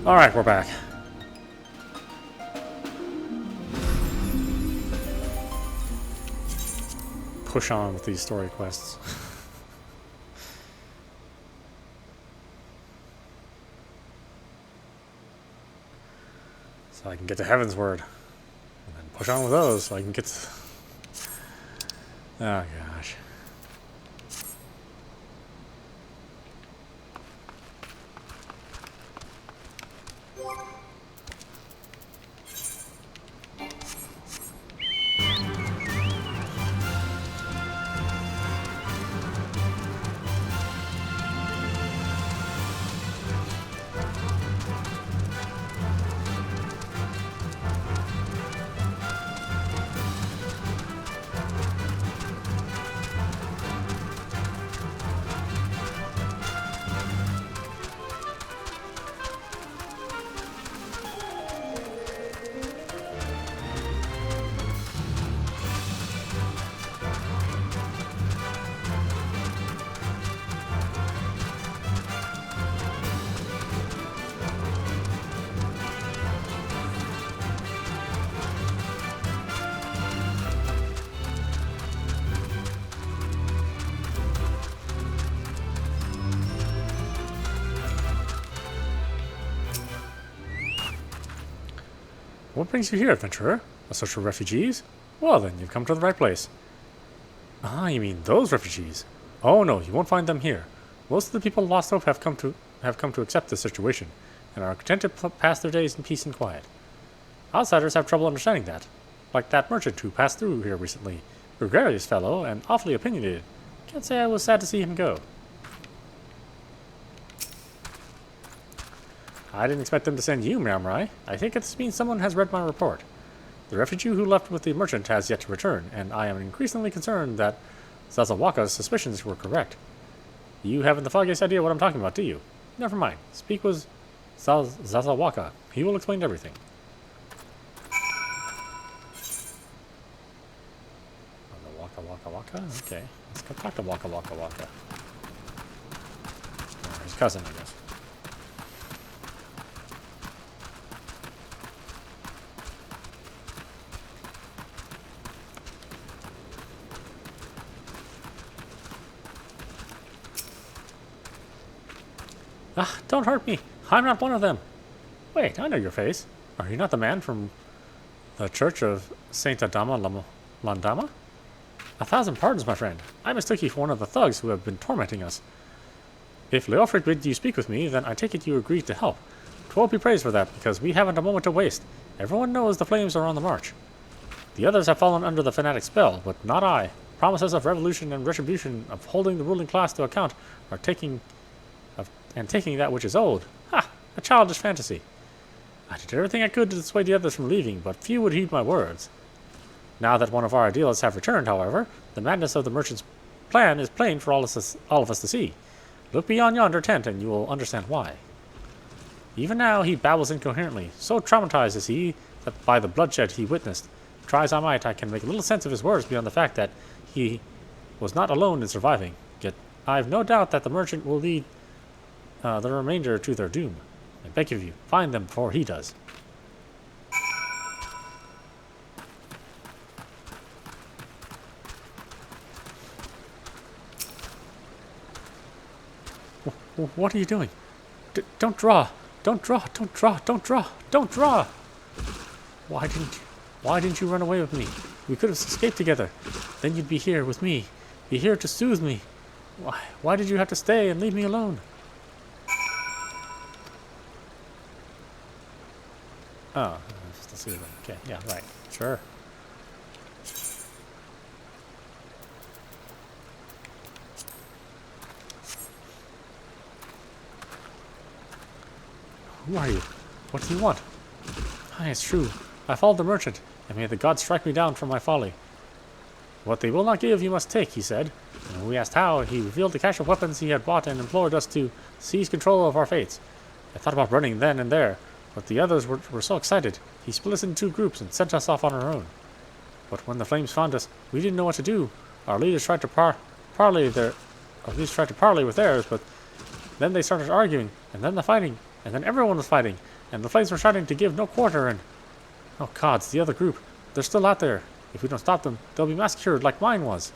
Alright, we're back. Push on with these story quests. So I can get to Heaven's Word. And then push on with those so I can get to... Oh gosh. What brings you here, adventurer? A search for refugees? Well then, you've come to the right place. Ah, you mean those refugees? Oh no, you won't find them here. Most of the people of Lost Hope have come to accept this situation, and are content to pass their days in peace and quiet. Outsiders have trouble understanding that. Like that merchant who passed through here recently. Gregarious fellow, and awfully opinionated. Can't say I was sad to see him go. I didn't expect them to send you, Mamrai. I think this means someone has read my report. The refugee who left with the merchant has yet to return, and I am increasingly concerned that Zazawaka's suspicions were correct. You haven't the foggiest idea what I'm talking about, do you? Never mind. Speak with Zazawaka. He will explain everything. Waka Waka? Okay. Let's go talk to Waka Waka Waka. Oh, his cousin, I guess. Ah, don't hurt me. I'm not one of them. Wait, I know your face. Are you not the man from the Church of Saint Adama Landama? 1,000 pardons, my friend. I mistook you for one of the thugs who have been tormenting us. If Leofric bid you speak with me, then I take it you agreed to help. 'Twill be praised for that, because we haven't a moment to waste. Everyone knows the flames are on the march. The others have fallen under the fanatic spell, but not I. Promises of revolution and retribution, of holding the ruling class to account, are taking that which is old. Ha! A childish fantasy. I did everything I could to dissuade the others from leaving, but few would heed my words. Now that one of our idealists have returned, however, the madness of the merchant's plan is plain for all of us to see. Look beyond yonder tent and you will understand why. Even now he babbles incoherently. So traumatized is he that by the bloodshed he witnessed. Try as I might, I can make little sense of his words beyond the fact that he was not alone in surviving. Yet I have no doubt that the merchant will lead the remainder to their doom. I beg of you, find them before he does. What are you doing? Don't draw! Don't draw! Don't draw! Don't draw! Don't draw! Why didn't you run away with me? We could have escaped together. Then you'd be here with me. Be here to soothe me. Why did you have to stay and leave me alone? Oh, let's see them. Okay, yeah, right. Sure. Who are you? What do you want? Aye, it's true. I followed the merchant, and may the gods strike me down for my folly. What they will not give, you must take, he said. And when we asked how, he revealed the cache of weapons he had bought and implored us to seize control of our fates. I thought about running then and there, but the others were so excited. He split us into 2 groups and sent us off on our own. But when the flames found us, we didn't know what to do. Our leaders tried to parley with theirs, but then they started arguing, and then the fighting. And then everyone was fighting, and the flames were starting to give no quarter, and... Oh god, it's the other group. They're still out there. If we don't stop them, they'll be massacred like mine was.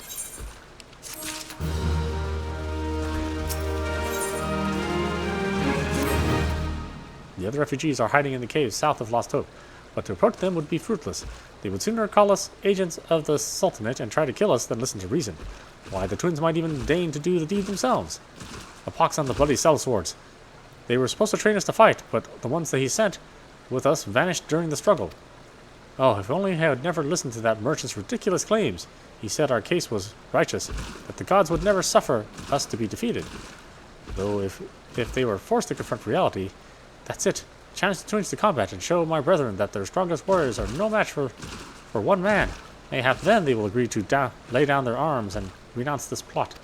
The other refugees are hiding in the caves south of Lost Hope, but to approach them would be fruitless. They would sooner call us agents of the Sultanate and try to kill us than listen to reason. Why, the twins might even deign to do the deed themselves. A pox on the bloody sellswords. They were supposed to train us to fight, but the ones that he sent with us vanished during the struggle. Oh, if only I had never listened to that merchant's ridiculous claims. He said our case was righteous, that the gods would never suffer us to be defeated. Though if they were forced to confront reality, that's it. Challenge the twins to combat and show my brethren that their strongest warriors are no match for one man. Mayhap then they will agree to lay down their arms and renounce this plot.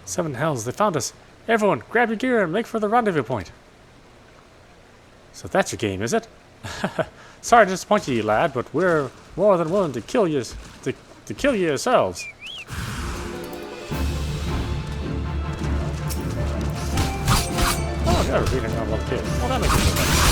Seven hells, they found us. Everyone, grab your gear and make for the rendezvous point. So that's your game, is it? Sorry to disappoint you, lad, but we're more than willing to kill you, to kill you yourselves. Oh, you're beating on little kid. Well, that makes sense.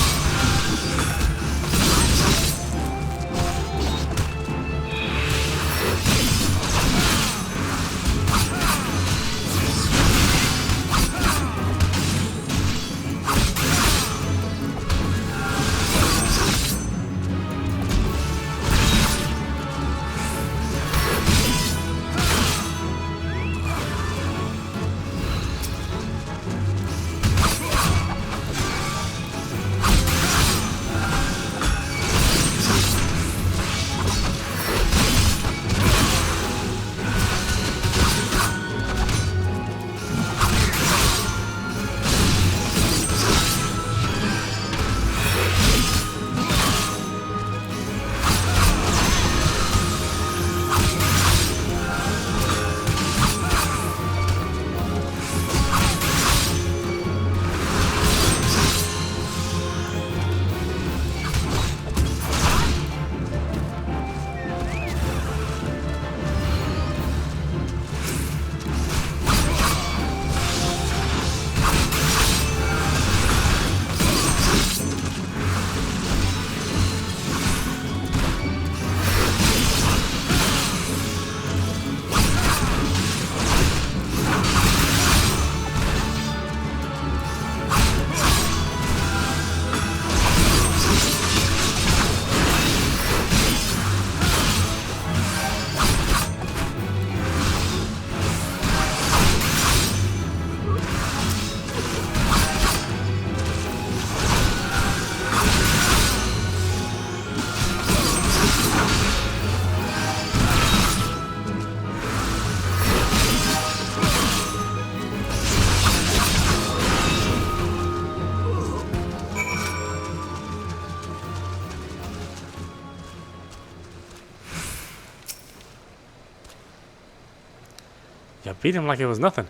You beat him like it was nothing.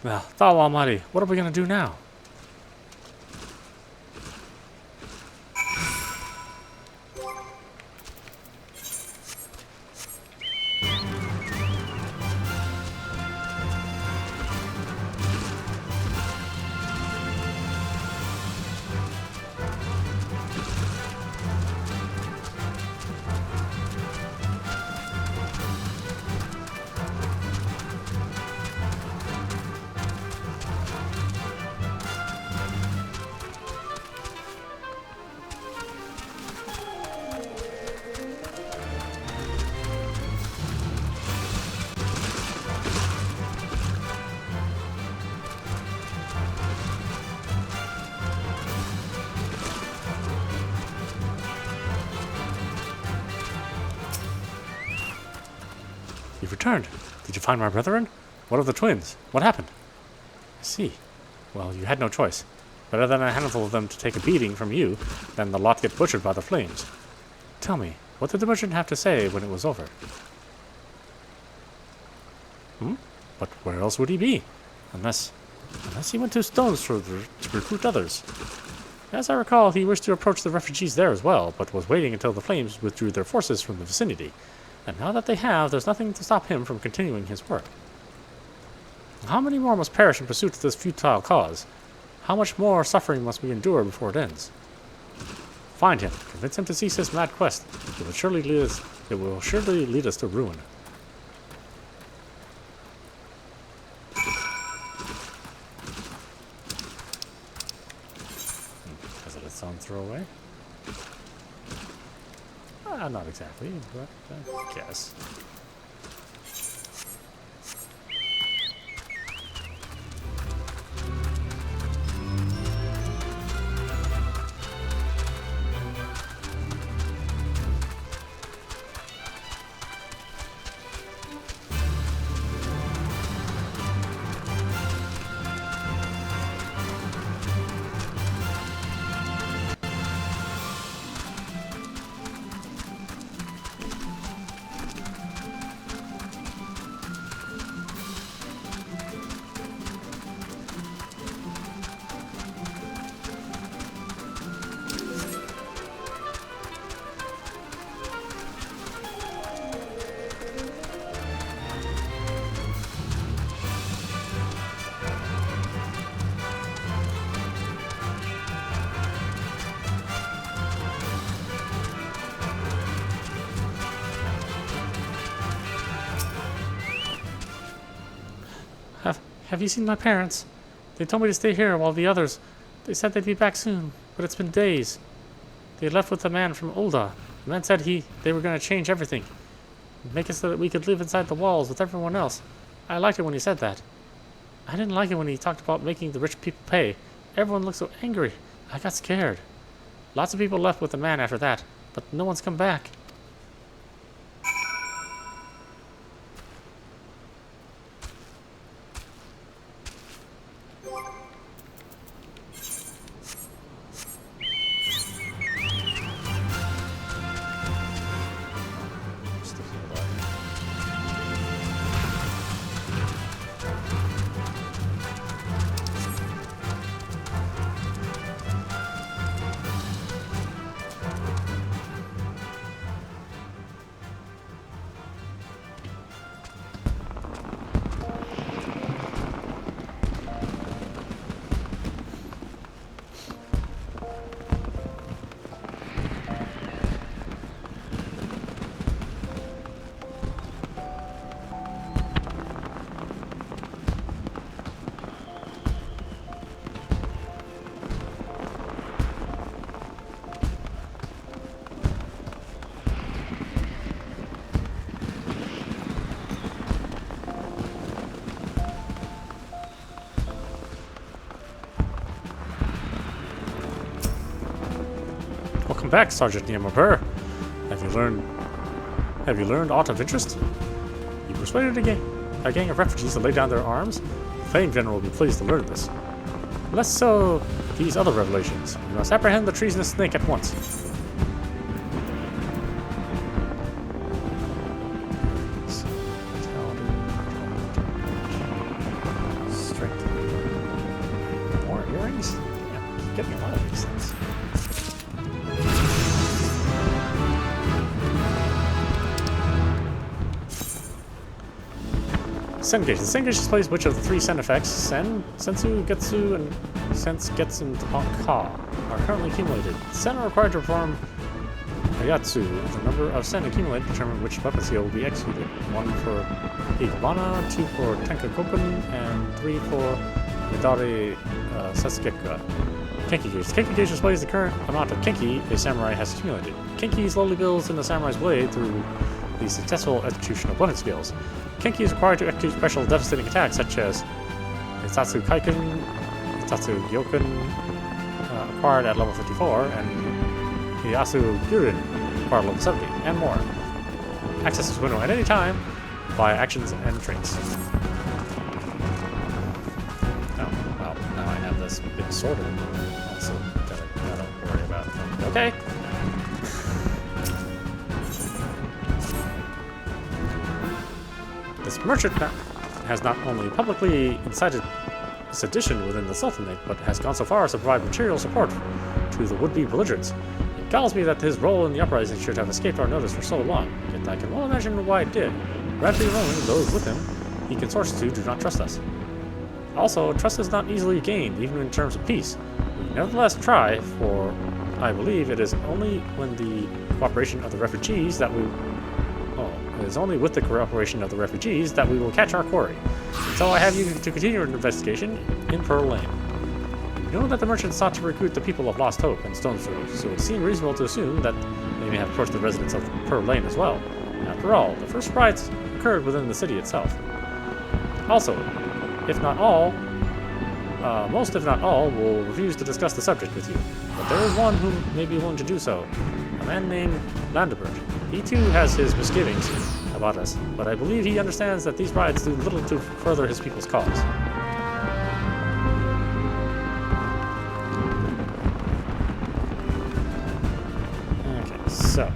Well, Thal Almighty, what are we gonna do now? You've returned. Did you find my brethren? What of the twins? What happened? I see. Well, you had no choice. Better than a handful of them to take a beating from you than the lot get butchered by the flames. Tell me, what did the merchant have to say when it was over? But where else would he be? Unless he went to Stone's to recruit others. As I recall, he wished to approach the refugees there as well, but was waiting until the flames withdrew their forces from the vicinity. And now that they have, there's nothing to stop him from continuing his work. How many more must perish in pursuit of this futile cause? How much more suffering must we endure before it ends? Find him, convince him to cease his mad quest. It will surely lead us to ruin. Has it its own throwaway? Not exactly, but I guess. Have you seen my parents? They told me to stay here while the others... They said they'd be back soon, but it's been days. They left with the man from Ulda. The man said they were going to change everything. Make it so that we could live inside the walls with everyone else. I liked it when he said that. I didn't like it when he talked about making the rich people pay. Everyone looked so angry. I got scared. Lots of people left with the man after that, but no one's come back. Welcome back, Sergeant Niamapur. Have you learned aught of interest? You persuaded a gang of refugees to lay down their arms? The Flame General will be pleased to learn this. Less so these other revelations. We must apprehend the treasonous snake at once. Strength. More earrings? Yeah, getting a lot of these things. Sen gauge. The Sen gauge displays which of the three Sen effects, Sen, Sensu, Getsu, and Sense, Getsu, and Ka, are currently accumulated. Sen are required to perform Ayatsu. The number of Sen accumulated determine which weapon skill will be executed. 1 for Igabana, 2 for Tenkakoken, and 3 for Midare Sasukeka. Kenki gauge. The Kenki gauge displays the current amount of Kenki a samurai has accumulated. Kenki slowly builds in the samurai's blade through the successful execution of weapon skills. Kenki is required to execute special devastating attacks such as Itsatsu Kaiken, Itsatsu Gyoken, acquired at level 54, and Hiyasu Gyurin, acquired at level 70, and more. Access this window at any time via actions and traits. Oh, well, now I have this big sword also that I gotta worry about. Okay. This merchant has not only publicly incited sedition within the Sultanate, but has gone so far as to provide material support to the would-be belligerents. It galls me that his role in the uprising should have escaped our notice for so long, yet I can well imagine why it did. Radically alone, those with him he consorts to do not trust us. Also, trust is not easily gained, even in terms of peace. We nevertheless try, for I believe it is only when the cooperation of the refugees that we It is only with the cooperation of the refugees that we will catch our quarry. And so I have you to continue an investigation in Pearl Lane. We know that the merchants sought to recruit the people of Lost Hope and Stone's Throw, so it seemed reasonable to assume that they may have approached the residents of Pearl Lane as well. After all, the first riots occurred within the city itself. Also, if not all, most if not all will refuse to discuss the subject with you. But there is one who may be willing to do so. A man named Landebert. He too has his misgivings about us, but I believe he understands that these riots do little to further his people's cause. Okay, so.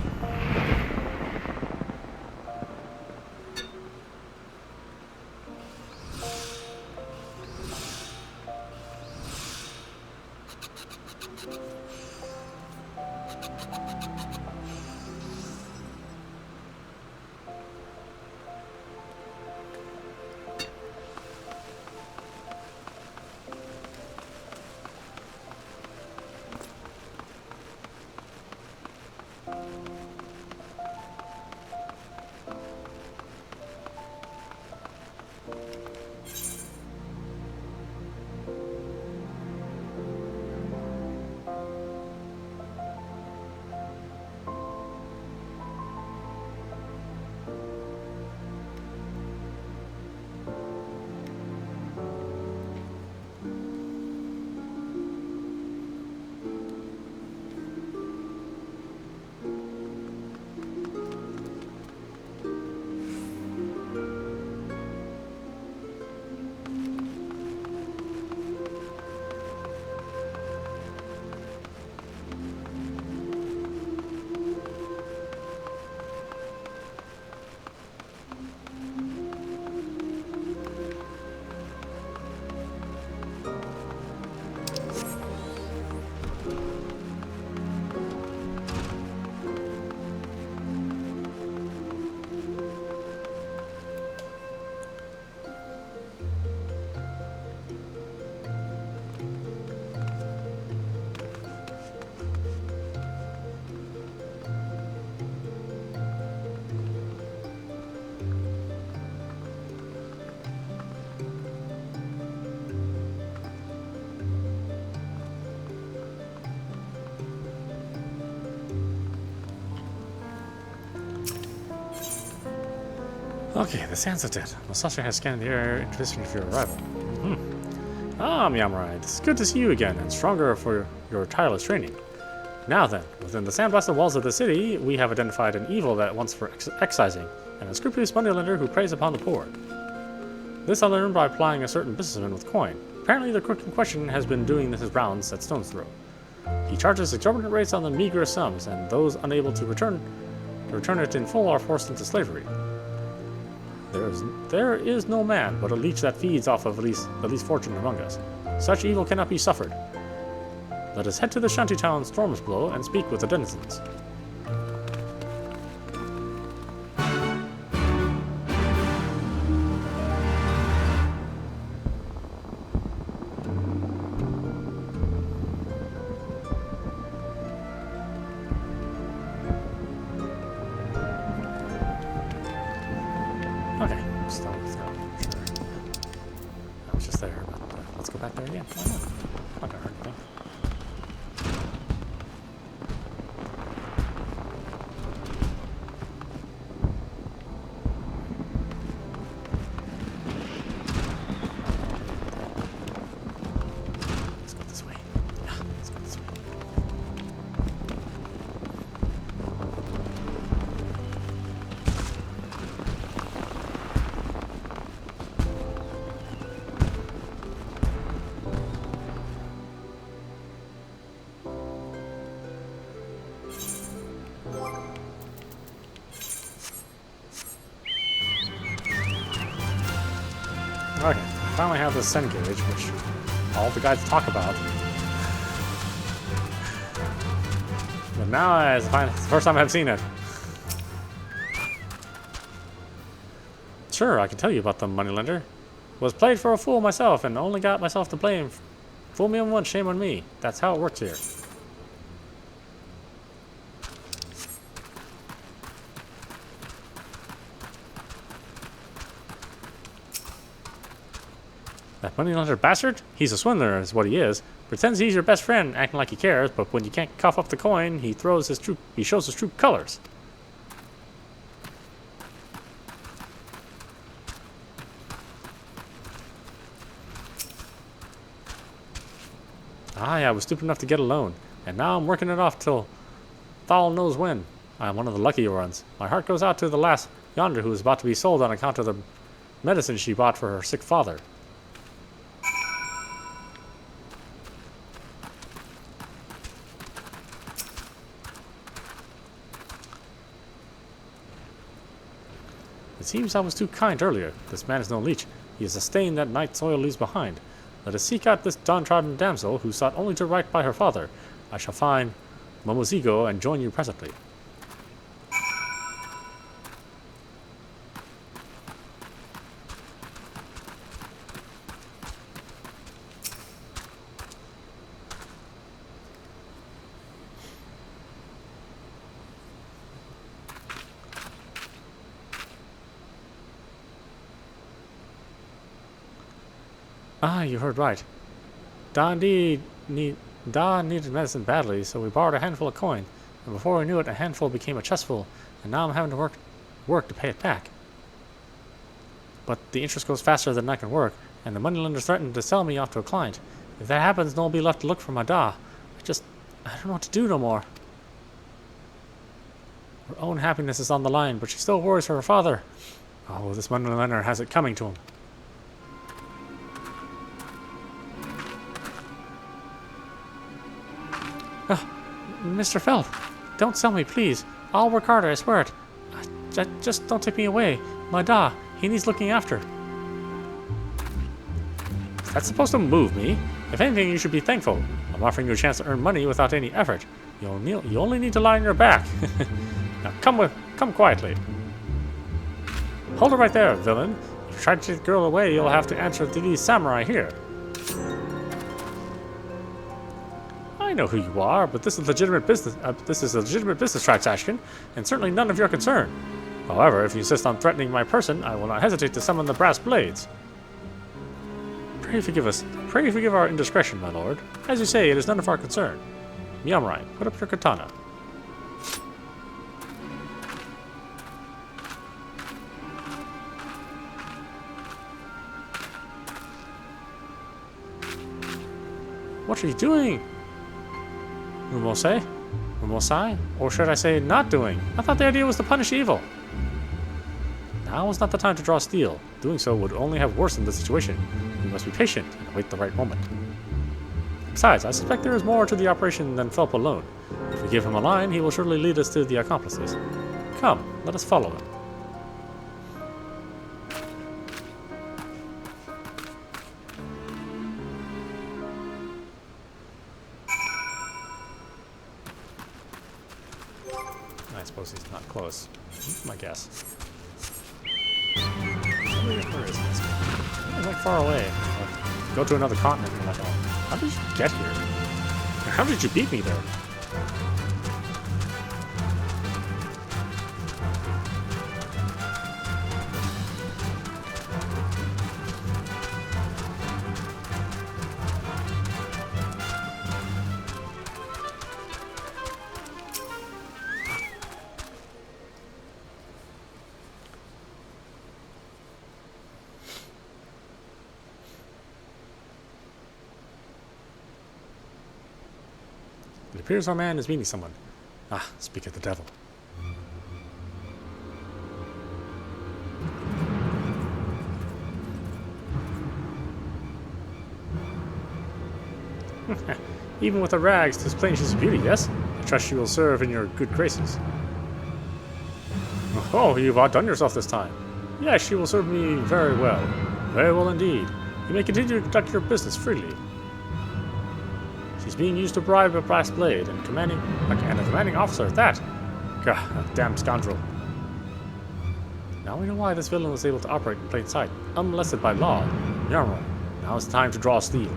Okay, the sands are dead. Masasha has scanned the area in anticipation of your arrival. Ah, Miyamorai, it's good to see you again, and stronger for your tireless training. Now then, within the sandblasted walls of the city, we have identified an evil that wants for excising, and a scrupulous moneylender who preys upon the poor. This I learned by applying a certain businessman with coin. Apparently the crook in question has been doing his rounds at Stone's Throw. He charges exorbitant rates on the meager sums, and those unable to return it in full are forced into slavery. There is no man but a leech that feeds off of the least fortune among us. Such evil cannot be suffered. Let us head to the shantytown Stormsblow and speak with the denizens. Okay, still, sure. I was just there, but let's go back there again. Why not? Not gonna hurt anything. Let's go this way. Yeah, let's go this way. Okay, I finally have this Sen gauge, which all the guys talk about. But now it's the first time I've seen it. Sure, I can tell you about the moneylender. Was played for a fool myself and only got myself to blame. Fool me on once, shame on me. That's how it works here. That moneylender bastard? He's a swindler, is what he is. Pretends he's your best friend, acting like he cares, but when you can't cough up the coin, he shows his true colors. Aye, I was stupid enough to get a loan, and now I'm working it off till Thal knows when. I'm one of the lucky ones. My heart goes out to the lass yonder who is about to be sold on account of the medicine she bought for her sick father. It seems I was too kind earlier. This man is no leech. He is a stain that night soil leaves behind. Let us seek out this downtrodden damsel who sought only to right by her father. I shall find Momozigo and join you presently. Ah, you heard right. Da needed medicine badly, so we borrowed a handful of coin, and before we knew it, a handful became a chestful, and now I'm having to work to pay it back. But the interest goes faster than I can work, and the moneylender threatened to sell me off to a client. If that happens, no one will be left to look for my da. I don't know what to do no more. Her own happiness is on the line, but she still worries for her father. Oh, this moneylender has it coming to him. Mr. Felt, don't sell me, please. I'll work harder, I swear it. Just don't take me away. My da, he needs looking after. That's supposed to move me. If anything, you should be thankful. I'm offering you a chance to earn money without any effort. You only need to lie on your back. Now come quietly. Hold it right there, villain. If you try to take the girl away, you'll have to answer to these samurai here. I know who you are, but this is legitimate business. This is a legitimate business transaction, and certainly none of your concern. However, if you insist on threatening my person, I will not hesitate to summon the brass blades. Pray forgive us. Pray forgive our indiscretion, my lord. As you say, it is none of our concern. Yamurai, put up your katana. What are you doing? Umosai? Or should I say not doing? I thought the idea was to punish evil. Now is not the time to draw steel. Doing so would only have worsened the situation. We must be patient and await the right moment. Besides, I suspect there is more to the operation than Phelps alone. If we give him a line, he will surely lead us to the accomplices. Come, let us follow him. I suppose he's not close. That's my guess. Where is this? He's like far away. Like, go to another continent and you're like, oh, how did you get here? How did you beat me there? It appears our man is meeting someone. Ah, speak of the devil. Even with the rags, 'tis plain she's a beauty, yes? I trust she will serve in your good graces. Oh, you've outdone yourself this time. Yes, she will serve me very well. Very well indeed. You may continue to conduct your business freely. She's being used to bribe a brass blade and a commanding officer at that. Gah, that damn scoundrel. Now we know why this villain was able to operate in plain sight, unmolested by law. Yarmul, now it's time to draw steel.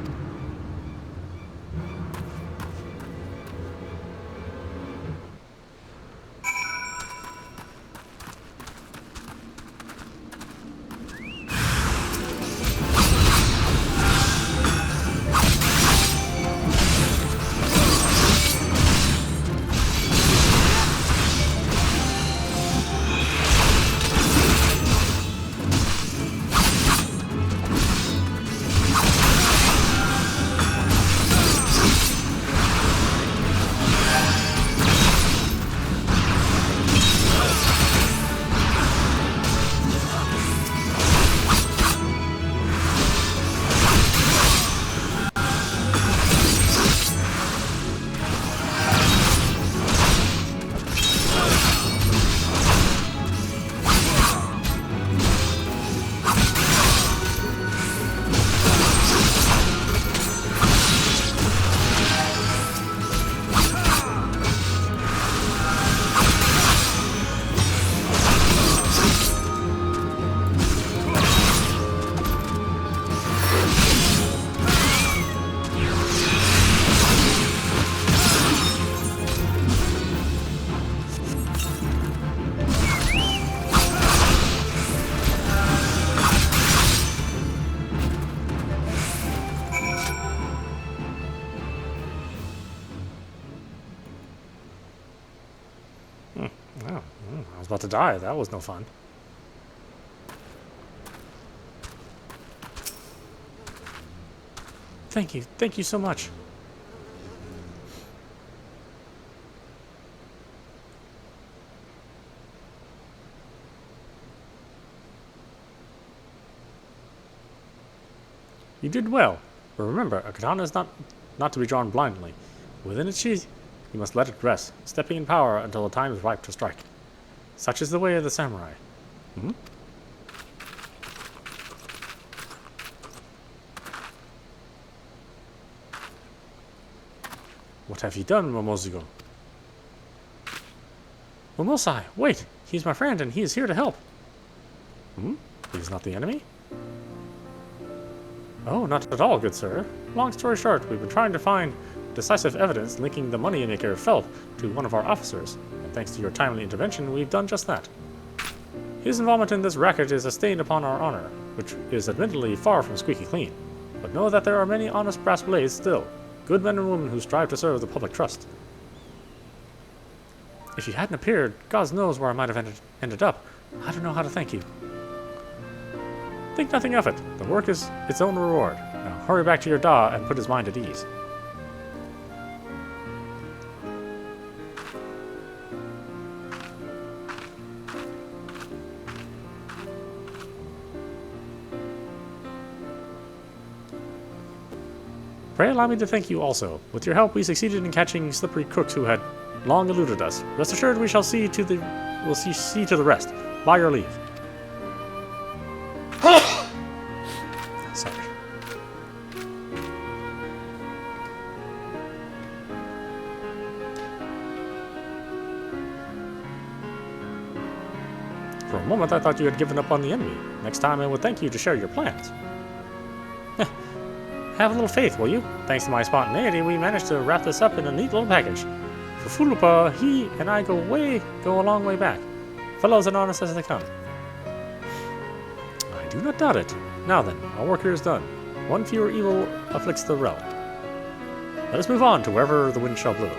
I was about to die. That was no fun. Thank you. Thank you so much. You did well. But remember, a katana is not to be drawn blindly. Within its sheath, you must let it rest, stepping in power until the time is ripe to strike. Such is the way of the samurai. Hmm? What have you done, Momozugo? Momosai, wait! He's my friend and he is here to help. Hmm? He's not the enemy? Oh, not at all, good sir. Long story short, we've been trying to find decisive evidence linking the moneymaker Phelp to one of our officers, and thanks to your timely intervention, we've done just that. His involvement in this racket is a stain upon our honor, which is admittedly far from squeaky clean. But know that there are many honest brass blades still, good men and women who strive to serve the public trust. If you hadn't appeared, God knows where I might have ended up. I don't know how to thank you. Think nothing of it. The work is its own reward. Now hurry back to your Da and put his mind at ease. Pray allow me to thank you also. With your help, we succeeded in catching slippery crooks who had long eluded us. Rest assured, we shall see to the rest. By your leave. Sorry. For a moment, I thought you had given up on the enemy. Next time, I would thank you to share your plans. Have a little faith, will you? Thanks to my spontaneity, we managed to wrap this up in a neat little package. For Fulupa, he and I go a long way back. Fellows and honest as they come. I do not doubt it. Now then, our work here is done. One fewer evil afflicts the realm. Let us move on to wherever the wind shall blow.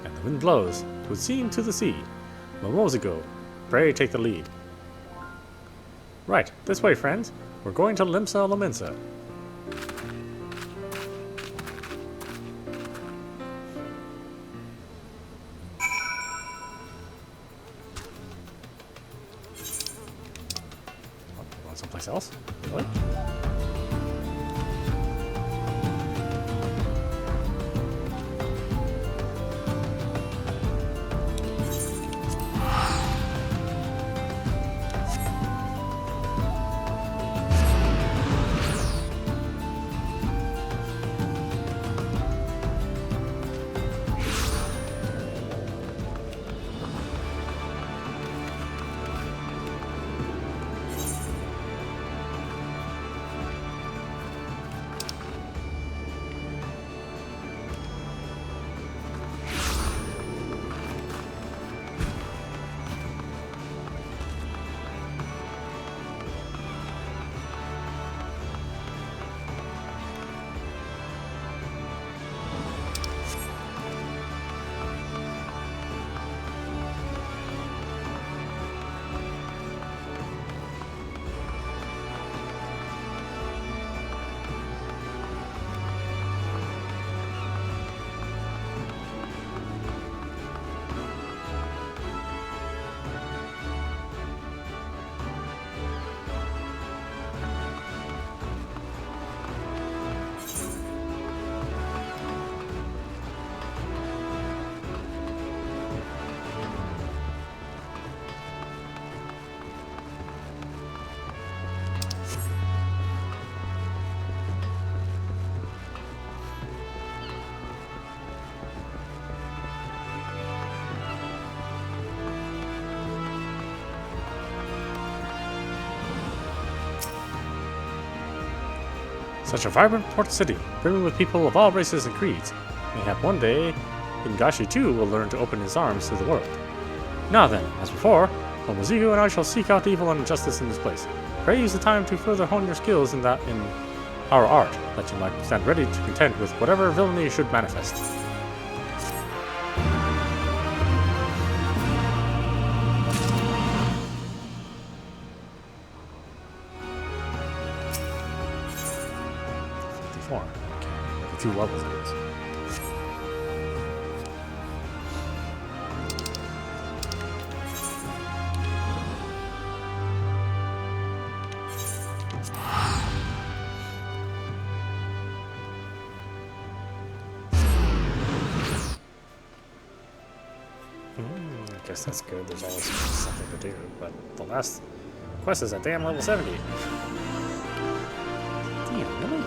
And the wind blows, 'twould seem, to the sea. Momozugo, pray take the lead. Right, this way, friends. We're going to Limsa Lominsa. Want someplace else? Really? Such a vibrant port city, brimming with people of all races and creeds. Mayhap one day, Ingashi too will learn to open his arms to the world. Now then, as before, Omozigu and I shall seek out evil and injustice in this place. Pray use the time to further hone your skills in our art, that you might stand ready to contend with whatever villainy should manifest. Okay, 2 levels it is. I guess that's good. There's always something to do, but the last quest is at damn level 70. Damn, really?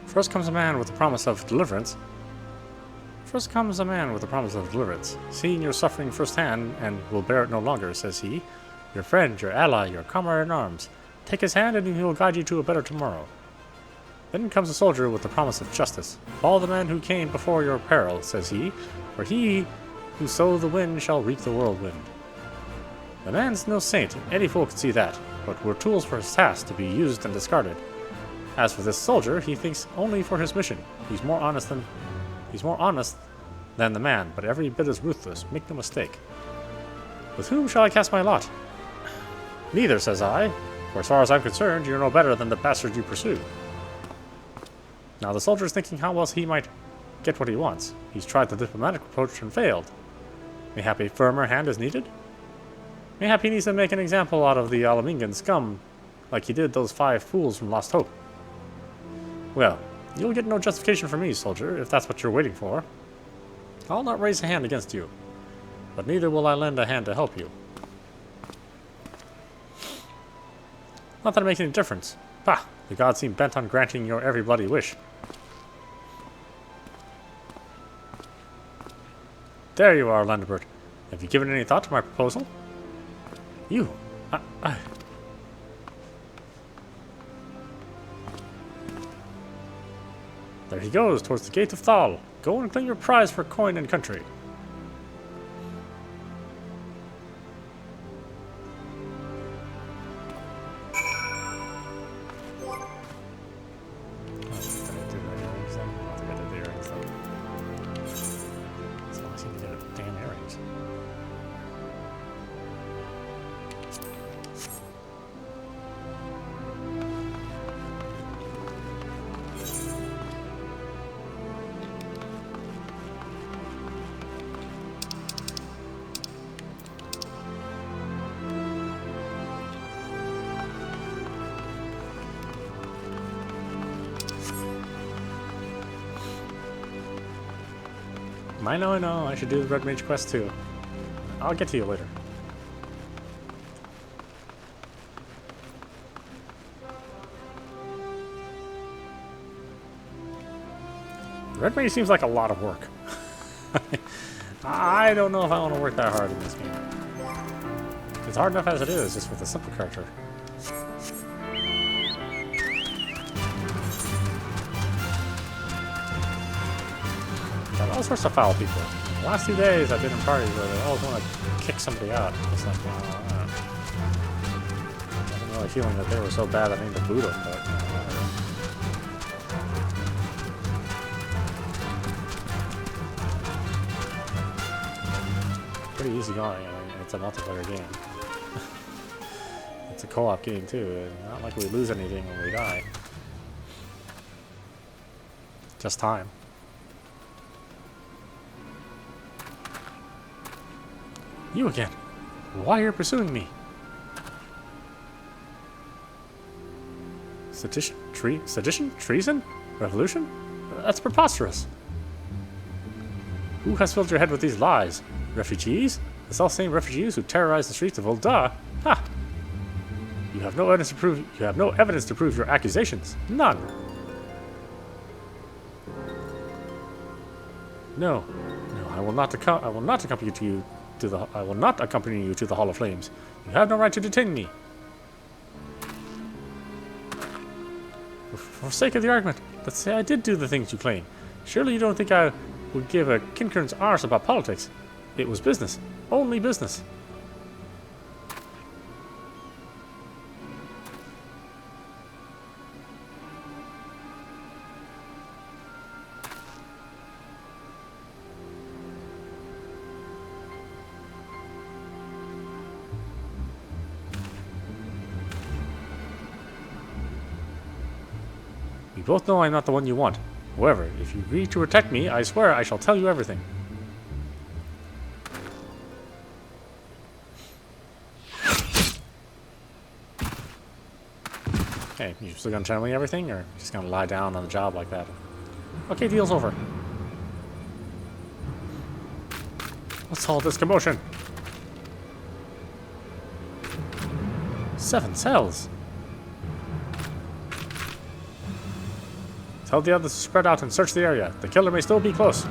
First comes a man with the promise of deliverance. Seeing your suffering firsthand, and will bear it no longer, says he. Your friend, your ally, your comrade in arms. Take his hand, and he will guide you to a better tomorrow. Then comes a soldier with the promise of justice. Follow the man who came before your peril, says he. For he who sow the wind shall reap the whirlwind. The man's no saint, any fool can see that, but we're tools for his task to be used and discarded. As for this soldier, he thinks only for his mission. He's more honest than the man, but every bit as ruthless. Make no mistake. With whom shall I cast my lot? Neither, says I, for as far as I'm concerned, you're no better than the bastard you pursue. Now the soldier's thinking how else he might get what he wants. He's tried the diplomatic approach and failed. Mayhap a firmer hand is needed? Mayhap he needs to make an example out of the Alamingan scum, like he did those 5 fools from Lost Hope. Well, you'll get no justification from me, soldier, if that's what you're waiting for. I'll not raise a hand against you, but neither will I lend a hand to help you. Not that it makes any difference. Pah! The gods seem bent on granting your every bloody wish. There you are, Landebert. Have you given any thought to my proposal? You! There he goes, towards the gate of Thal. Go and claim your prize for coin and country. I know, I should do the Red Mage quest too. I'll get to you later. Red Mage seems like a lot of work. I don't know if I want to work that hard in this game. It's hard enough as it is, just with a simple character. Got all sorts of foul people. The last 2 days I've been in parties where they always want to kick somebody out. It's like, well, I wasn't really feeling that they were so bad I need to boot them, but whatever. Pretty easy going. I mean, it's a multiplayer game. It's a co-op game too. Not like we lose anything when we die. Just time. You again. Why are you pursuing me? Sedition? Sedition? Treason? Revolution? That's preposterous. Who has filled your head with these lies? Refugees? The self-same refugees who terrorize the streets of Ul'dah? Ha! You have no evidence to prove. You have no evidence to prove your accusations. None. No, I will not accompany you to the. I will not accompany you to the Hall of Flames. You have no right to detain me. For the sake of the argument, let's say I did do the things you claim. Surely you don't think I would give a Kinkern's arse about politics? It was business. Only business. We both know I'm not the one you want. However, if you agree to protect me, I swear I shall tell you everything. Hey, you still gonna tell me everything, or just gonna lie down on the job like that? Okay, deal's over. What's all this commotion? 7 cells. Tell the others to spread out and search the area. The killer may still be close.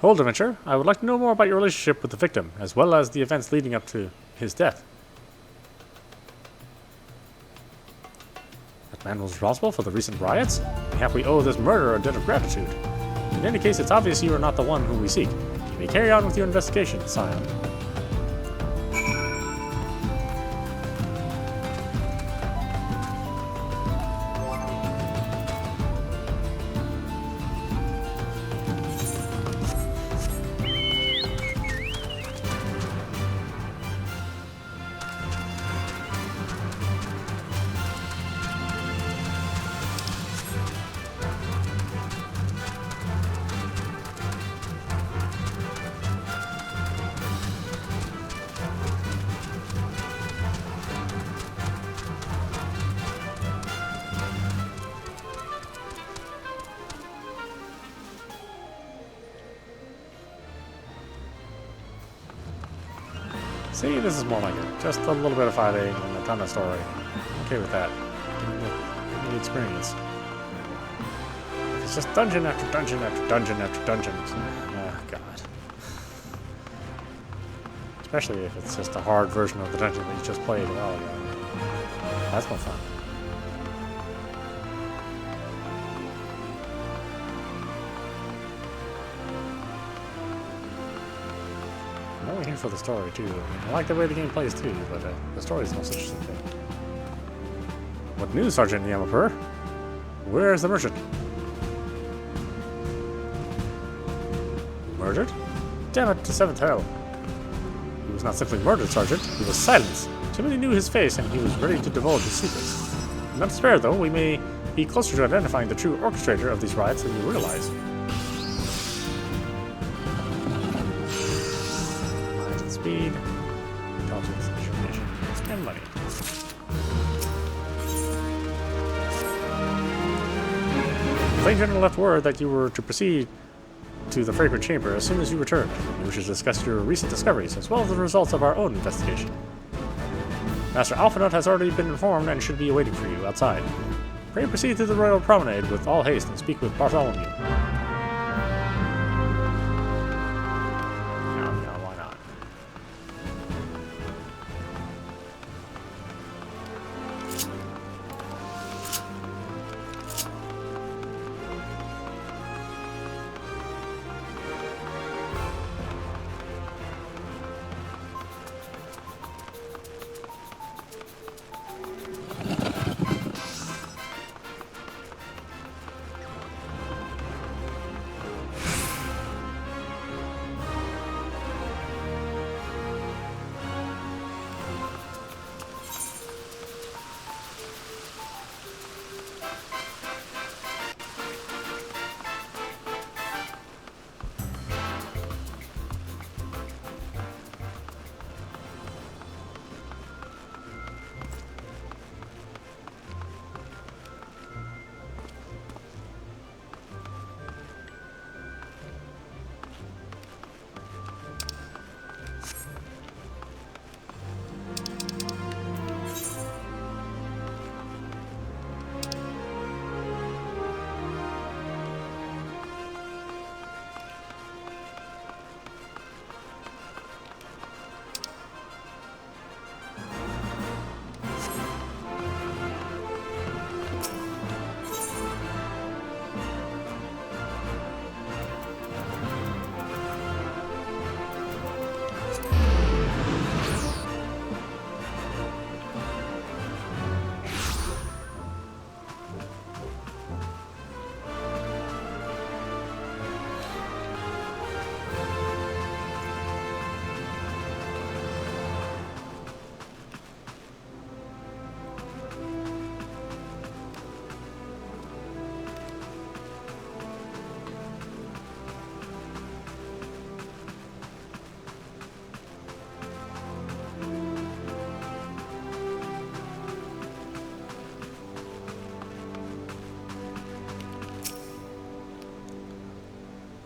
Hold, Adventure. I would like to know more about your relationship with the victim, as well as the events leading up to his death. That man was responsible for the recent riots? Mayhap we owe this murderer a debt of gratitude. In any case, it's obvious you are not the one whom we seek. You may carry on with your investigation, Scion. See, this is more like it. Just a little bit of fighting and a ton of story. I'm okay with that. Give me the experience. If it's just dungeon after dungeon after dungeon after dungeon. Oh, God. Especially if it's just a hard version of the dungeon that you just played a while ago. That's no fun. I'm only here for the story, too. I like the way the game plays, too, but the story is the most interesting thing. What news, Sergeant Yamapur? Where is the merchant? Murdered? Damn it, to 7th hell. He was not simply murdered, Sergeant. He was silenced. Timothy knew his face, and he was ready to divulge his secrets. Not spared, though. We may be closer to identifying the true orchestrator of these riots than you realize. Speed, intelligence, determination, spend money. Plain General left word that you were to proceed to the Fragrant Chamber as soon as you return. We wish to discuss your recent discoveries, as well as the results of our own investigation. Master Alphanut has already been informed and should be awaiting for you outside. Pray proceed to the Royal Promenade with all haste and speak with Bartholomew. No, why not?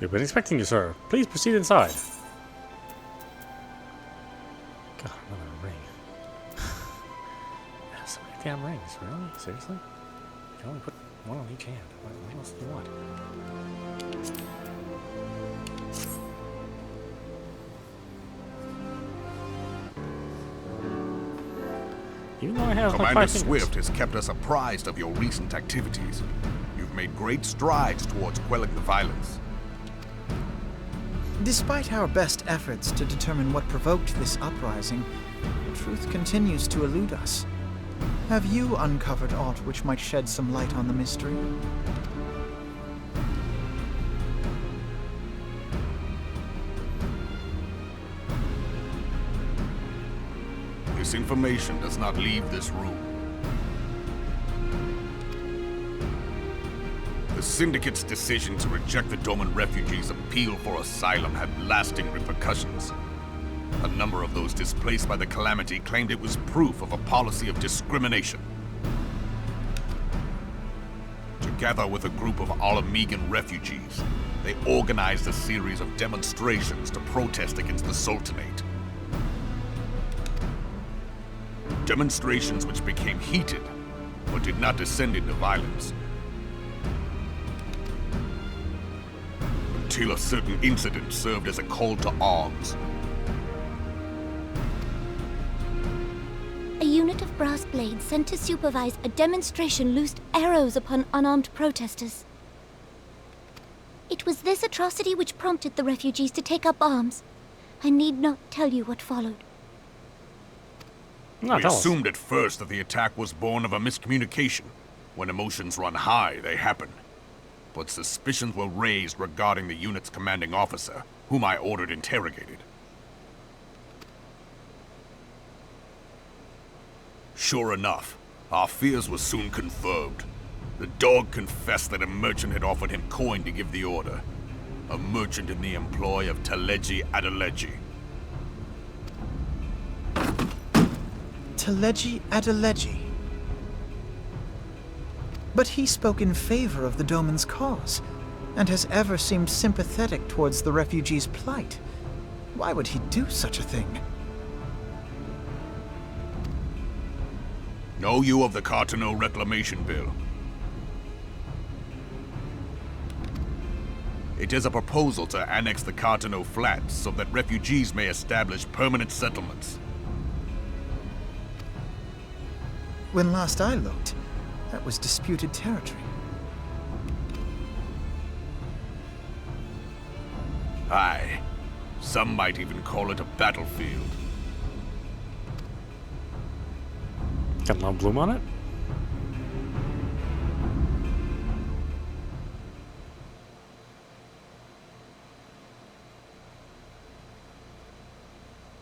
We've been expecting you, sir. Please proceed inside. God, another ring. So many damn rings, really? Seriously? You can only put one on each hand. What else do you want? Even though I have Commander like 5 fingers. Swift has kept us apprised of your recent activities. You've made great strides towards quelling the violence. Despite our best efforts to determine what provoked this uprising, the truth continues to elude us. Have you uncovered aught which might shed some light on the mystery? This information does not leave this room. The Syndicate's decision to reject the Doman refugees' appeal for asylum had lasting repercussions. A number of those displaced by the calamity claimed it was proof of a policy of discrimination. Together with a group of Alamegan refugees, they organized a series of demonstrations to protest against the Sultanate. Demonstrations which became heated, but did not descend into violence. Until a certain incident served as a call to arms. A unit of brass blades sent to supervise a demonstration loosed arrows upon unarmed protesters. It was this atrocity which prompted the refugees to take up arms. I need not tell you what followed. No, We assumed at first that the attack was born of a miscommunication. When emotions run high, they happen. But suspicions were raised regarding the unit's commanding officer, whom I ordered interrogated. Sure enough, our fears were soon confirmed. The dog confessed that a merchant had offered him coin to give the order. A merchant in the employ of Teleji Adeleji. Teleji Adeleji. But he spoke in favor of the Doman's cause. and has ever seemed sympathetic towards the refugees' plight. Why would he do such a thing? Know you of the Cartano Reclamation Bill? It is a proposal to annex the Cartano Flats so that refugees may establish permanent settlements. When last I looked, that was disputed territory. Aye. Some might even call it a battlefield. Got a little bloom on it?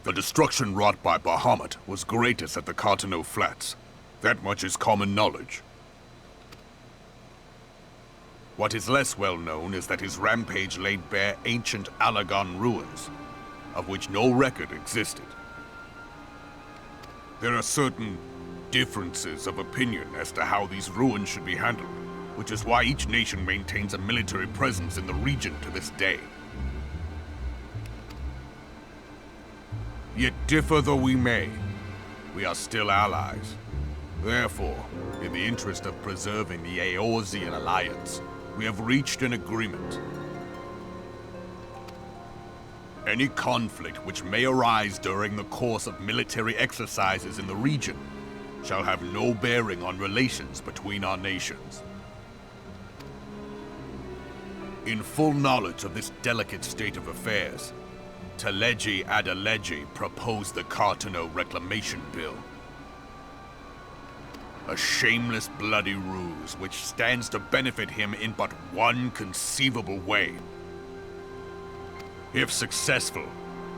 The destruction wrought by Bahamut was greatest at the Cartano Flats. That much is common knowledge. What is less well known is that his rampage laid bare ancient Alagon ruins, of which no record existed. There are certain differences of opinion as to how these ruins should be handled, which is why each nation maintains a military presence in the region to this day. Yet differ though we may, we are still allies. Therefore, in the interest of preserving the Eorzean alliance, we have reached an agreement. Any conflict which may arise during the course of military exercises in the region shall have no bearing on relations between our nations. In full knowledge of this delicate state of affairs, Teleji Adeleji proposed the Cartano Reclamation Bill. A shameless bloody ruse which stands to benefit him in but one conceivable way. If successful,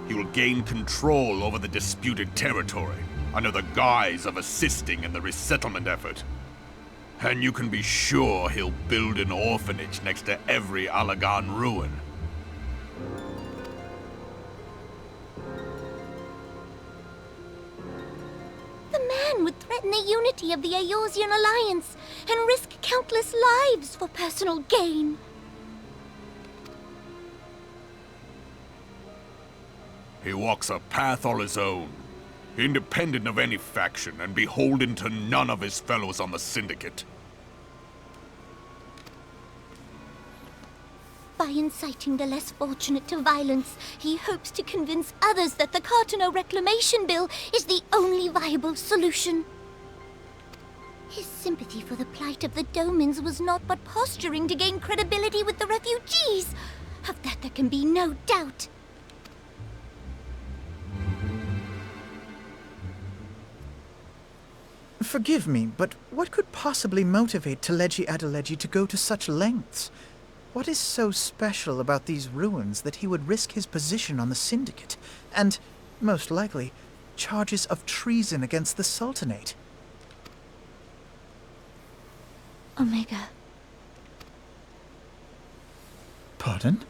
he will gain control over the disputed territory under the guise of assisting in the resettlement effort. And you can be sure he'll build an orphanage next to every Alagon ruin. The man would threaten the unity of the Eorzean alliance and risk countless lives for personal gain. He walks a path all his own, independent of any faction and beholden to none of his fellows on the Syndicate. By inciting the less fortunate to violence, he hopes to convince others that the Cartano Reclamation Bill is the only viable solution. His sympathy for the plight of the Domans was not but posturing to gain credibility with the refugees. Of that there can be no doubt. Forgive me, but what could possibly motivate Teleji Adeleji to go to such lengths? What is so special about these ruins that he would risk his position on the Syndicate, and, most likely, charges of treason against the Sultanate? Omega. Pardon?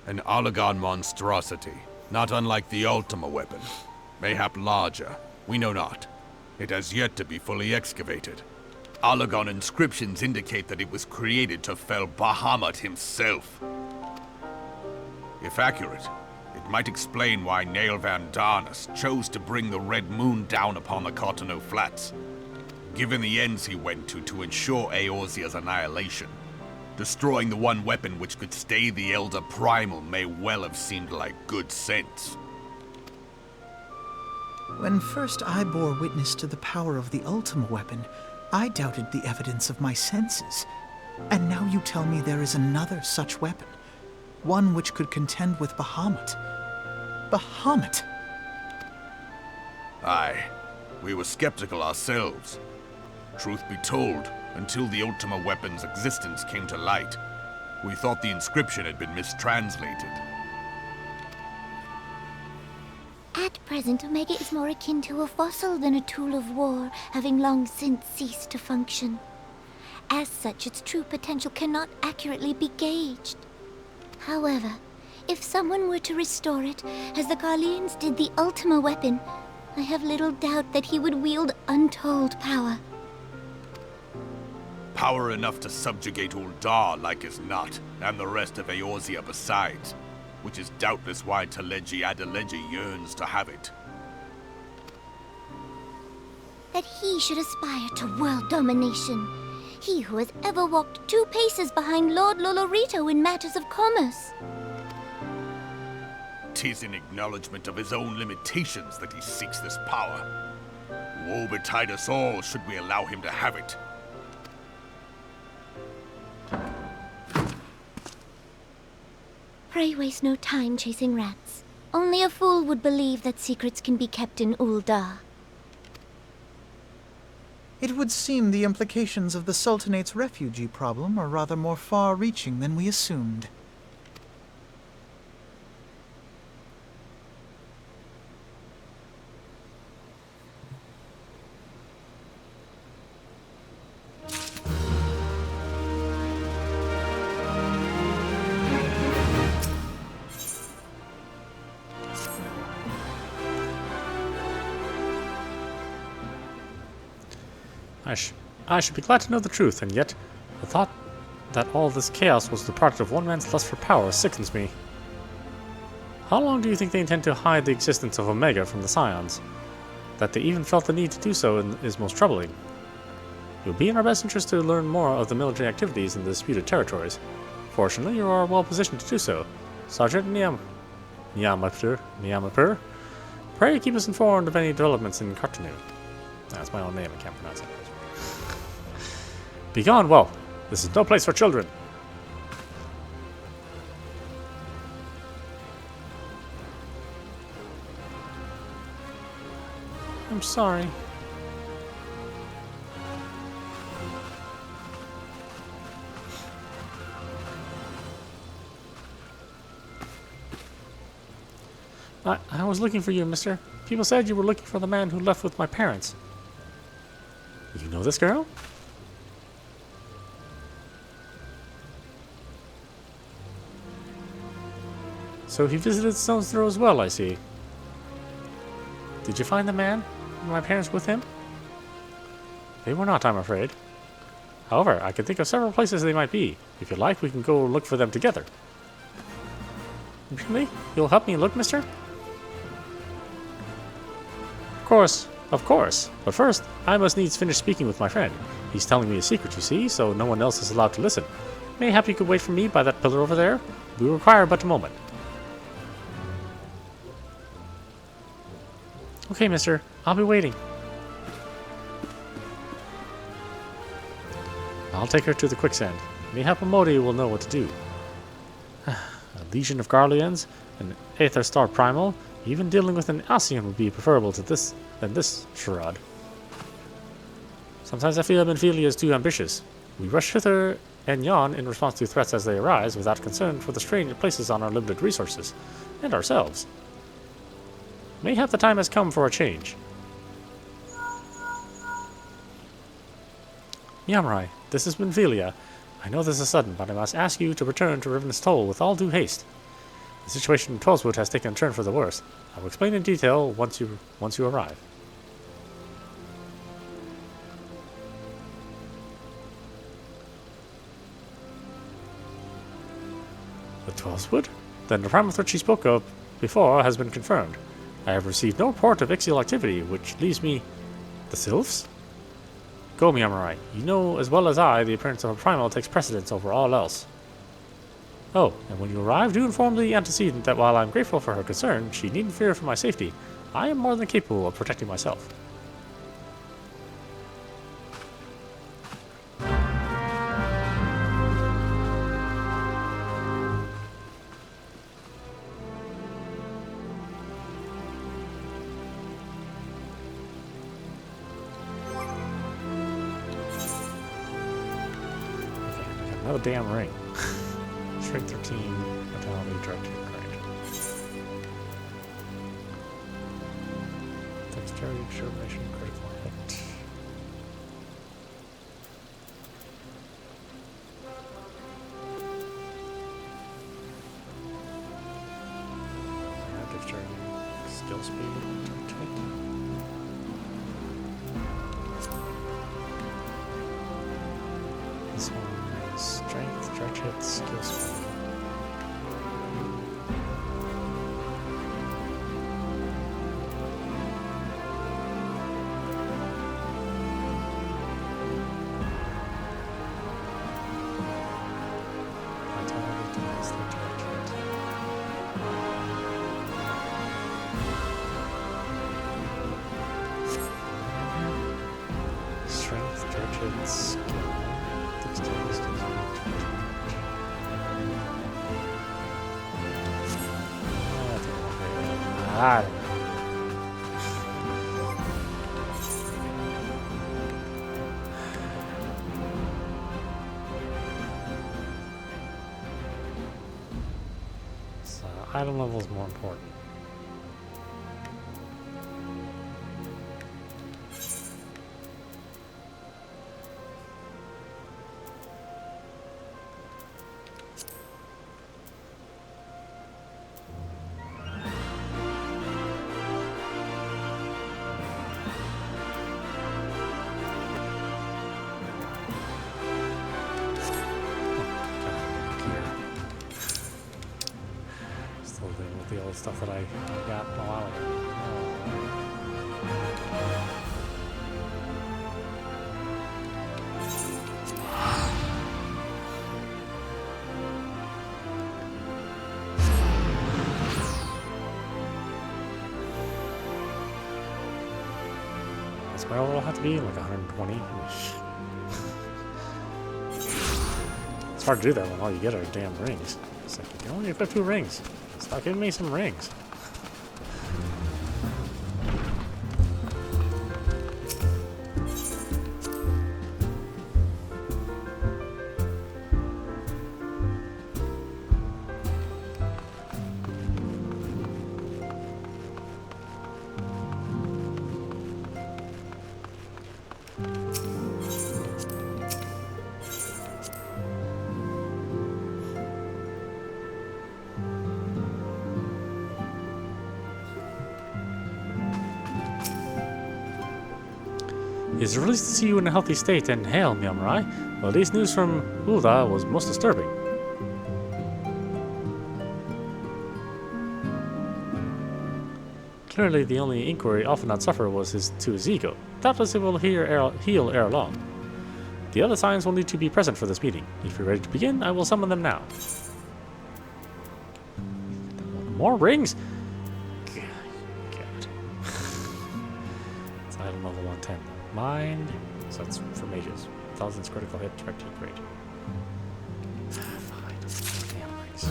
An Alagon monstrosity, not unlike the Ultima weapon. Mayhap larger, we know not. It has yet to be fully excavated. Alagon inscriptions indicate that it was created to fell Bahamut himself. If accurate, it might explain why Nail Van Darnus chose to bring the Red Moon down upon the Cartano Flats. Given the ends he went to ensure Eorzea's annihilation, destroying the one weapon which could stay the Elder Primal may well have seemed like good sense. When first I bore witness to the power of the Ultima weapon, I doubted the evidence of my senses. And now you tell me there is another such weapon, one which could contend with Bahamut. Bahamut! Aye, we were skeptical ourselves. Truth be told, until the Ultima weapon's existence came to light, we thought the inscription had been mistranslated. At present, Omega is more akin to a fossil than a tool of war, having long since ceased to function. As such, its true potential cannot accurately be gauged. However, if someone were to restore it, as the Garleans did the Ultima weapon, I have little doubt that he would wield untold power. Power enough to subjugate Uldar like as not, and the rest of Eorzea besides, which is doubtless why Teleji Adeleji yearns to have it. That he should aspire to world domination. He who has ever walked 2 paces behind Lord Lolorito in matters of commerce. 'Tis in acknowledgement of his own limitations that he seeks this power. Woe betide us all should we allow him to have it. Pray waste no time chasing rats. Only a fool would believe that secrets can be kept in Uldar. It would seem the implications of the Sultanate's refugee problem are rather more far-reaching than we assumed. I should be glad to know the truth, and yet the thought that all this chaos was the product of one man's lust for power sickens me. How long do you think they intend to hide the existence of Omega from the Scions? That they even felt the need to do so is most troubling. It would be in our best interest to learn more of the military activities in the disputed territories. Fortunately, you are well positioned to do so. Sergeant Nyamapur, pray keep us informed of any developments in Cartanu. That's my own name, I can't pronounce it. Begone, well, this is no place for children. I'm sorry. I was looking for you, mister. People said you were looking for the man who left with my parents. You know this girl? So he visited Stone's Throw as well, I see. Did you find the man and my parents with him? They were not, I'm afraid. However, I can think of several places they might be. If you like, we can go look for them together. Really? You'll help me look, mister? Of course. But first, I must needs finish speaking with my friend. He's telling me a secret, you see, so no one else is allowed to listen. Mayhap you could wait for me by that pillar over there? We require but a moment. Okay, mister. I'll be waiting. I'll take her to the quicksand. Mayhap Amodi will know what to do. A legion of Garleans, an Aether Star Primal, even dealing with an Alcyon would be preferable to this than this charade. Sometimes I feel Benfilia is too ambitious. We rush hither and yon in response to threats as they arise, without concern for the strain it places on our limited resources, and ourselves. Mayhap the time has come for a change. Yamurai, this is Benfilia. I know this is sudden, but I must ask you to return to Riven's Toll with all due haste. The situation in Tollswood has taken a turn for the worse. I will explain in detail once you arrive. The Tollswood? Then the problem which she spoke of before has been confirmed. I have received no report of Ixial activity, which leaves me... The Sylphs? Go, Miyamurai. You know as well as I the appearance of a primal takes precedence over all else. Oh, and when you arrive, do inform the antecedent that while I am grateful for her concern, she needn't fear for my safety. I am more than capable of protecting myself. Another damn ring. Strength 13, vitality, directed, right. Dexterity, determination, critical hit. Yeah, dexterity, skill speed, direct hit. This one is strength, charge hit, skill score. Vitality twice the charge hit. Strength, charge hit, skill. Dexterity, skills, I don't know. So, item level is more important. Still dealing with the old stuff that I got a while ago. That's where it'll have to be, like 120. It's hard to do that when all you get are damn rings. It's like, you can only equip 2 rings. Stop giving me some rings. It's released to see you in a healthy state and hail, Myamurai. Well, this news from Ulda was most disturbing. Clearly, the only inquiry Alphanut suffered was to his ego. Doubtless it will heal ere long. The other signs will need to be present for this meeting. If you're ready to begin, I will summon them now. More rings? God. It's item level 110. Mind, so that's for mages. Thousands critical hit, direct hit, great. Fine. Damn rings.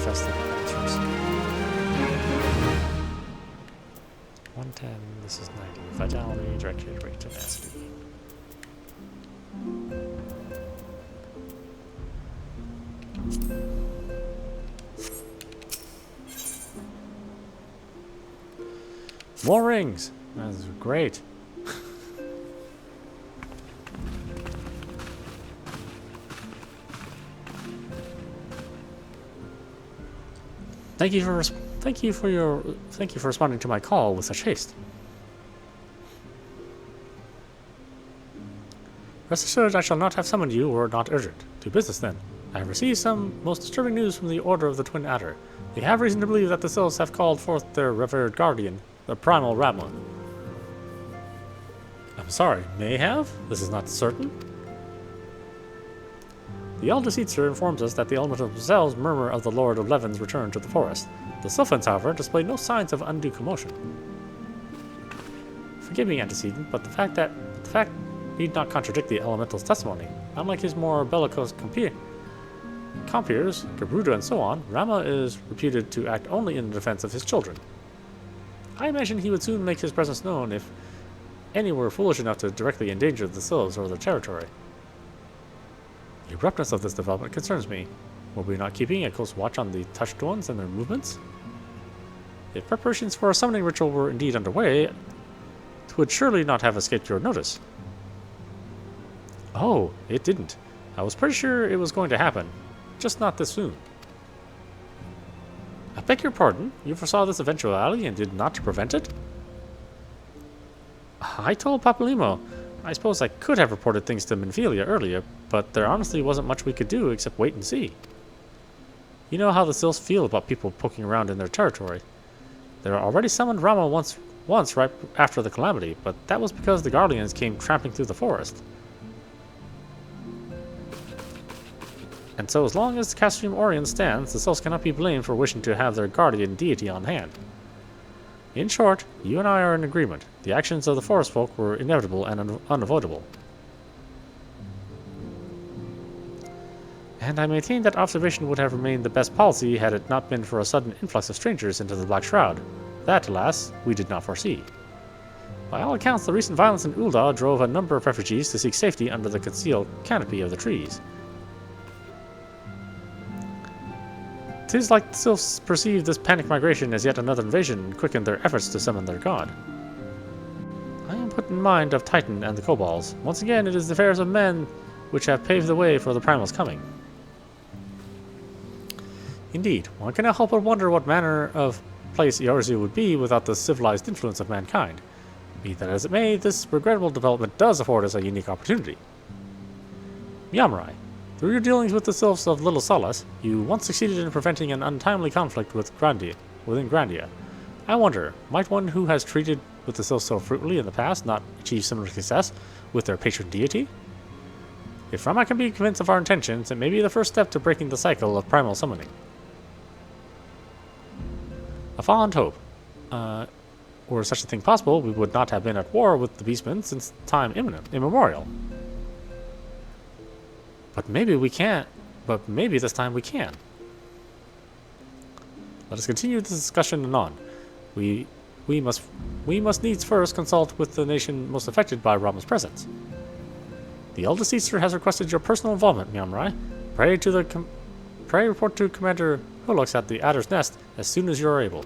Infested creatures. 110, this is 90. Vitality, direct hit, great, tenacity. More rings! That's great. Thank you for responding to my call with such haste. Rest assured, I shall not have summoned you were it not urgent. To business then. I have received some most disturbing news from the Order of the Twin Adder. They have reason to believe that the Sylphs have called forth their revered guardian, the primal Ramla. I'm sorry, may have? This is not certain. The Elder Seetzer informs us that the elementals themselves murmur of the Lord of Levin's return to the forest. The Sylphans, however, display no signs of undue commotion. Forgive me, antecedent, but the fact need not contradict the elemental's testimony. Unlike his more bellicose compeers, Gabruda and so on, Rama is reputed to act only in the defense of his children. I imagine he would soon make his presence known if any were foolish enough to directly endanger the Sylphs or their territory. The abruptness of this development concerns me. Were we not keeping a close watch on the touched ones and their movements? If preparations for a summoning ritual were indeed underway, it would surely not have escaped your notice. Oh, it didn't. I was pretty sure it was going to happen, just not this soon. I beg your pardon? You foresaw this eventuality and did not prevent it? I told Papalimo. I suppose I could have reported things to Minfilia earlier, but there honestly wasn't much we could do except wait and see. You know how the Sylphs feel about people poking around in their territory. They already summoned Rama once right after the calamity, but that was because the Guardians came tramping through the forest. And so as long as the Castrum Orion stands, the Sylphs cannot be blamed for wishing to have their guardian deity on hand. In short, you and I are in agreement. The actions of the forest folk were inevitable and unavoidable. And I maintain that observation would have remained the best policy had it not been for a sudden influx of strangers into the Black Shroud. That, alas, we did not foresee. By all accounts, the recent violence in Ul'dah drove a number of refugees to seek safety under the concealed canopy of the trees. 'Tis like the Sylphs perceived this panic migration as yet another invasion and quickened their efforts to summon their god. I am put in mind of Titan and the Kobolds. Once again, it is the affairs of men which have paved the way for the Primal's coming. Indeed, one cannot help but wonder what manner of place Eorzea would be without the civilized influence of mankind. Be that as it may, this regrettable development does afford us a unique opportunity. Yamrai, through your dealings with the Sylphs of Little Solace, you once succeeded in preventing an untimely conflict within Grandia. I wonder, might one who has treated with the Sylphs so fruitfully in the past not achieve similar success with their patron deity? If Rama can be convinced of our intentions, it may be the first step to breaking the cycle of primal summoning. A fond hope. Were such a thing possible, we would not have been at war with the Beastmen since time immemorial. But maybe we can't. But maybe this time we can. Let us continue this discussion anon. We must needs first consult with the nation most affected by Rama's presence. The eldest Easter has requested your personal involvement, Miamrai. Pray report to Commander Hulux at the Adder's Nest as soon as you are able.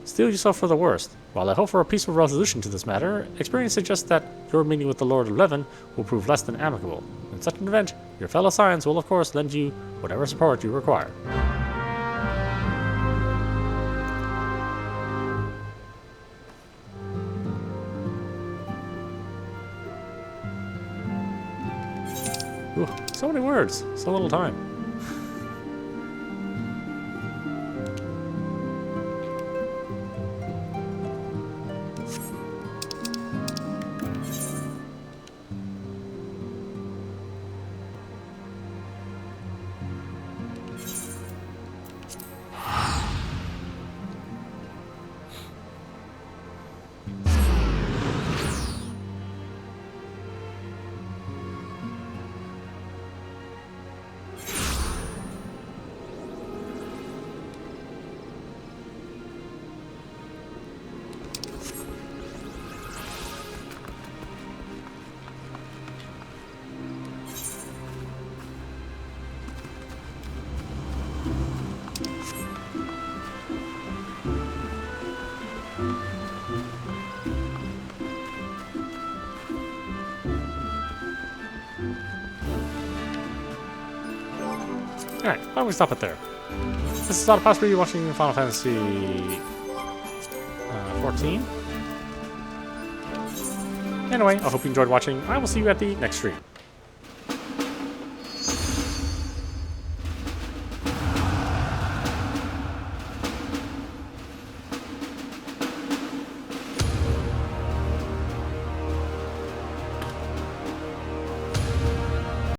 Steel yourself for the worst. While I hope for a peaceful resolution to this matter, experience suggests that your meeting with the Lord of Leven will prove less than amicable. In such an event, your fellow Scions will of course lend you whatever support you require. Ooh, so many words, so little time. Alright, why don't we stop it there? This is audap, you're watching Final Fantasy 14. Anyway, I hope you enjoyed watching. I will see you at the next stream.